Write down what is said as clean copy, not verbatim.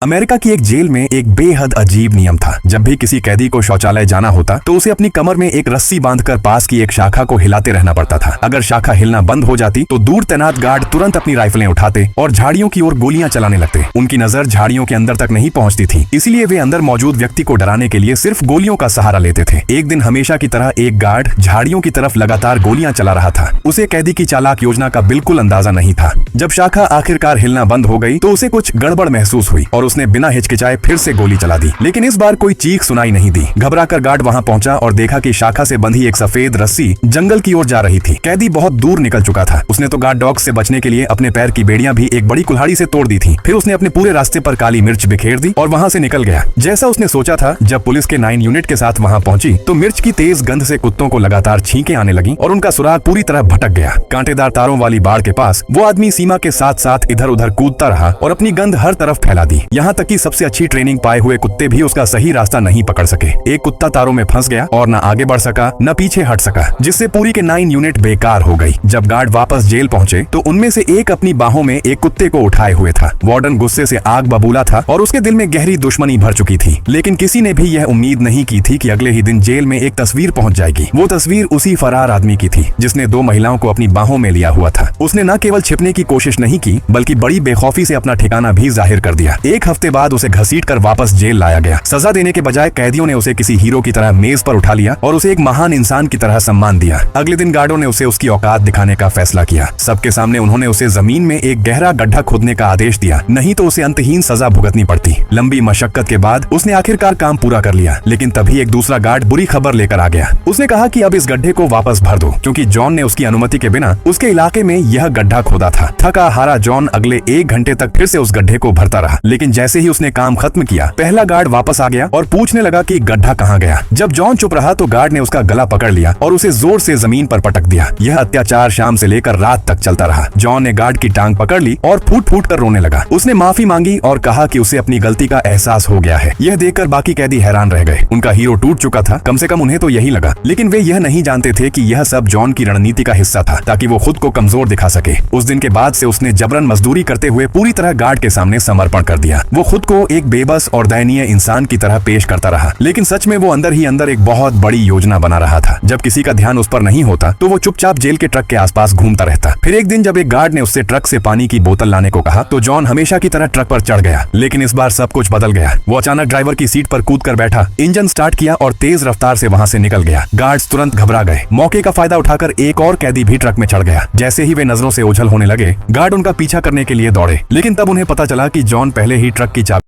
America की एक jail में एक बेहद अजीब नियम था। जब भी किसी कैदी को शौचालय जाना होता तो उसे अपनी कमर में एक रस्सी बांधकर पास की एक शाखा को हिलाते रहना पड़ता था। अगर शाखा हिलना बंद हो जाती तो दूर तैनात गार्ड तुरंत अपनी राइफलें उठाते और झाड़ियों की ओर गोलियां चलाने लगते। उनकी नजर झाड़ियों के अंदर तक नहीं पहुंचती थी, इसलिए वे अंदर मौजूद व्यक्ति को डराने के लिए सिर्फ गोलियों का सहारा लेते थे। एक दिन हमेशा की तरह एक गार्ड झाड़ियों की तरफ लगातार गोलियां चला रहा था। उसे कैदी की चालाक योजना का बिल्कुल अंदाजा नहीं था। जब शाखा आखिरकार हिलना बंद हो गई तो उसे कुछ गड़बड़ महसूस हुई और उसने बिना हिचकिचाए फिर से गोली चला दी, लेकिन इस बार कोई चीख सुनाई नहीं दी। घबराकर गार्ड वहां पहुंचा और देखा कि शाखा से बंधी एक सफेद रस्सी जंगल की ओर जा रही थी। कैदी बहुत दूर निकल चुका था। उसने तो गार्ड डॉग से बचने के लिए अपने पैर की बेड़ियां भी एक बड़ी कुल्हाड़ी से तोड़ दी थी। फिर उसने अपने पूरे रास्ते पर काली मिर्च बिखेर दी और वहां से निकल गया। जैसा उसने सोचा था, जब पुलिस के 9 यूनिट के साथ वहां पहुंची तो मिर्च की तेज गंध से कुत्तों को लगातार छींकें आने लगी और उनका सुराग पूरी तरह भटक गया। कांटेदार तारों वाली बाड़ के पास वो आदमी सीमा के साथ साथ इधर उधर कूदता रहा और अपनी गंध हर तरफ फैला दी। यहाँ तक कि सबसे अच्छी ट्रेनिंग पाए हुए कुत्ते भी उसका सही रास्ता नहीं पकड़ सके। एक कुत्ता तारों में फंस गया और न आगे बढ़ सका न पीछे हट सका, जिससे पूरी के 9 यूनिट बेकार हो गई। जब गार्ड वापस जेल पहुंचे तो उनमें से एक अपनी बाहों में एक कुत्ते को उठाए हुए था। वार्डन गुस्से से आग बबूला था और उसके दिल में गहरी दुश्मनी भर चुकी थी, लेकिन किसी ने भी यह उम्मीद नहीं की थी कि अगले ही दिन जेल में एक तस्वीर पहुंच जाएगी। वो तस्वीर उसी फरार आदमी की थी जिसने 2 महिलाओं को अपनी बाहों में लिया हुआ था। उसने न केवल छिपने की कोशिश नहीं की बल्कि बड़ी बेखौफी से अपना ठिकाना भी जाहिर कर दिया। एक हफ्ते बाद उसे घसीटकर वापस जेल लाया गया। सजा देने के बजाय कैदियों ने उसे किसी हीरो की तरह मेज पर उठा लिया और उसे एक महान इंसान की तरह सम्मान दिया। अगले दिन गार्डों ने उसे उसकी औकात दिखाने का फैसला किया। सबके सामने उन्होंने उसे जमीन में एक गहरा गड्ढा खोदने का आदेश दिया, नहीं तो उसे अंतहीन सजा भुगतनी पड़ती। लंबी मशक्कत के बाद उसने आखिरकार काम पूरा कर लिया, लेकिन तभी एक दूसरा गार्ड बुरी खबर लेकर आ गया। उसने कहा कि अब इस गड्ढे को वापस भर दो, क्योंकि जॉन ने उसकी अनुमति के बिना उसके इलाके में यह गड्ढा खोदा था। थका हारा जॉन अगले 1 घंटे तक फिर से उस गड्ढे को भरता रहा, लेकिन जैसे ही उसने काम खत्म किया, पहला गार्ड वापस आ गया और पूछने लगा कि गड्ढा कहाँ गया। जब जॉन चुप रहा तो गार्ड ने उसका गला पकड़ लिया और उसे जोर से जमीन पर पटक दिया। यह अत्याचार शाम से लेकर रात तक चलता रहा। जॉन ने गार्ड की टांग पकड़ ली और फूट फूट कर रोने लगा। उसने माफी मांगी और कहा कि उसे अपनी गलती का एहसास हो गया है। यह देखकर बाकी कैदी हैरान रह गए। उनका हीरो टूट चुका था, कम से कम उन्हें तो यही लगा, लेकिन वे यह नहीं जानते थे कि यह सब जॉन की रणनीति का हिस्सा था, ताकि वो खुद को कमजोर दिखा सके। उस दिन के बाद से उसने जबरन मजदूरी करते हुए पूरी तरह गार्ड के सामने समर्पण कर दिया। वो खुद को एक बेबस और दयनीय इंसान की तरह पेश करता रहा, लेकिन सच में वो अंदर ही अंदर एक बहुत बड़ी योजना बना रहा था। जब किसी का ध्यान उस पर नहीं होता तो वो चुपचाप जेल के ट्रक के आसपास घूमता रहता। फिर एक दिन जब एक गार्ड ने उससे ट्रक से पानी की बोतल लाने को कहा तो जॉन हमेशा की तरह ट्रक पर चढ़ गया, लेकिन इस बार सब कुछ बदल गया। वो अचानक ड्राइवर की सीट पर कूदकर बैठा, इंजन स्टार्ट किया और तेज रफ्तार से वहां से निकल गया। गार्ड्स तुरंत घबरा गए। मौके का फायदा उठाकर एक और कैदी भी ट्रक में चढ़ गया। जैसे ही वे नजरों से ओझल होने लगे, गार्ड उनका पीछा करने के लिए दौड़े, लेकिन तब उन्हें पता चला कि जॉन पहले ही ट्रक की चाबी